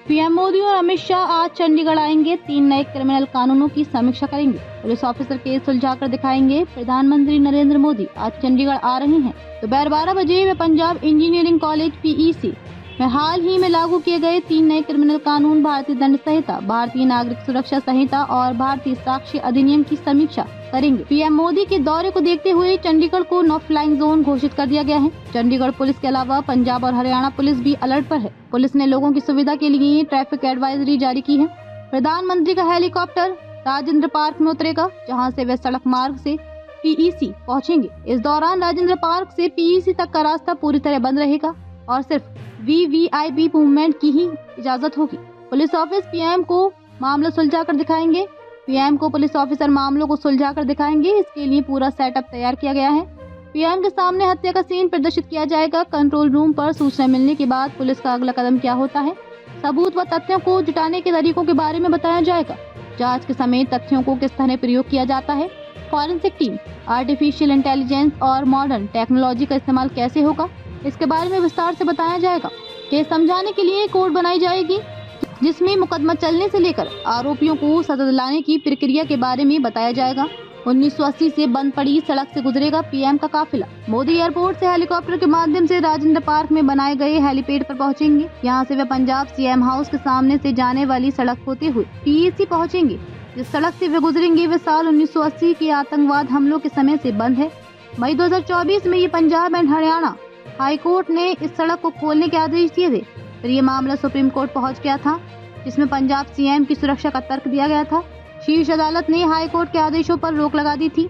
PM Modi और अमित शाह आज चंडीगढ़ आएंगे। 3 नए क्रिमिनल कानूनों की समीक्षा करेंगे। पुलिस ऑफिसर केस सुलझाकर दिखाएंगे। प्रधानमंत्री नरेंद्र मोदी आज चंडीगढ़ आ रहे हैं। दोपहर 12 बजे वे पंजाब इंजीनियरिंग कॉलेज PEC में हाल ही में लागू किए गए 3 नए क्रिमिनल कानून, भारतीय दंड संहिता, भारतीय नागरिक सुरक्षा संहिता और भारतीय साक्ष्य अधिनियम की समीक्षा करेंगे। पीएम मोदी के दौरे को देखते हुए चंडीगढ़ को नो फ्लाइंग जोन घोषित कर दिया गया है। चंडीगढ़ पुलिस के अलावा पंजाब और हरियाणा पुलिस भी अलर्ट पर है। पुलिस ने लोगों की सुविधा के लिए ट्रैफिक एडवाइजरी जारी की है। प्रधानमंत्री का हेलीकॉप्टर राजेंद्र पार्क में उतरेगा, जहां से वे सड़क मार्ग से PEC पहुंचेंगे। इस दौरान राजेंद्र पार्क से PEC तक का रास्ता पूरी तरह बंद रहेगा और सिर्फ VVIP मूवमेंट की ही इजाजत होगी। पुलिस ऑफिस पीएम को मामला सुलझा कर दिखाएंगे। पीएम को पुलिस ऑफिसर मामलों को सुलझा कर दिखाएंगे। इसके लिए पूरा सेटअप तैयार किया गया है। पीएम के सामने हत्या का सीन प्रदर्शित किया जाएगा। कंट्रोल रूम पर सूचना मिलने के बाद पुलिस का अगला कदम क्या होता है, सबूत व तथ्यों को जुटाने के तरीकों के बारे में बताया जाएगा। जांच के समय तथ्यों को किस तरह प्रयोग किया जाता है, फॉरेंसिक टीम, आर्टिफिशियल इंटेलिजेंस और मॉडर्न टेक्नोलॉजी का इस्तेमाल कैसे होगा, इसके बारे में विस्तार से बताया जाएगा। केस समझाने के लिए कोर्ट बनाई जाएगी, जिसमें मुकदमा चलने से लेकर आरोपियों को सजा दिलाने की प्रक्रिया के बारे में बताया जाएगा। 1980 से बंद पड़ी सड़क से गुजरेगा पीएम का काफिला। मोदी एयरपोर्ट से हेलीकॉप्टर के माध्यम से राजेंद्र पार्क में बनाए गए हेलीपैड पर पहुंचेंगे। यहां से वे पंजाब CM हाउस के सामने से जाने वाली सड़क होते हुए PEC पहुंचेंगे। जिस सड़क से वे गुजरेंगे वे साल 1980 के आतंकवाद हमलों के समय से बंद है। मई 2024 में ये Punjab and Haryana high court ने इस सड़क को खोलने के आदेश दिए थे। फिर ये मामला सुप्रीम कोर्ट पहुंच गया था, जिसमें पंजाब CM की सुरक्षा का तर्क दिया गया था। शीर्ष अदालत ने हाई कोर्ट के आदेशों पर रोक लगा दी थी।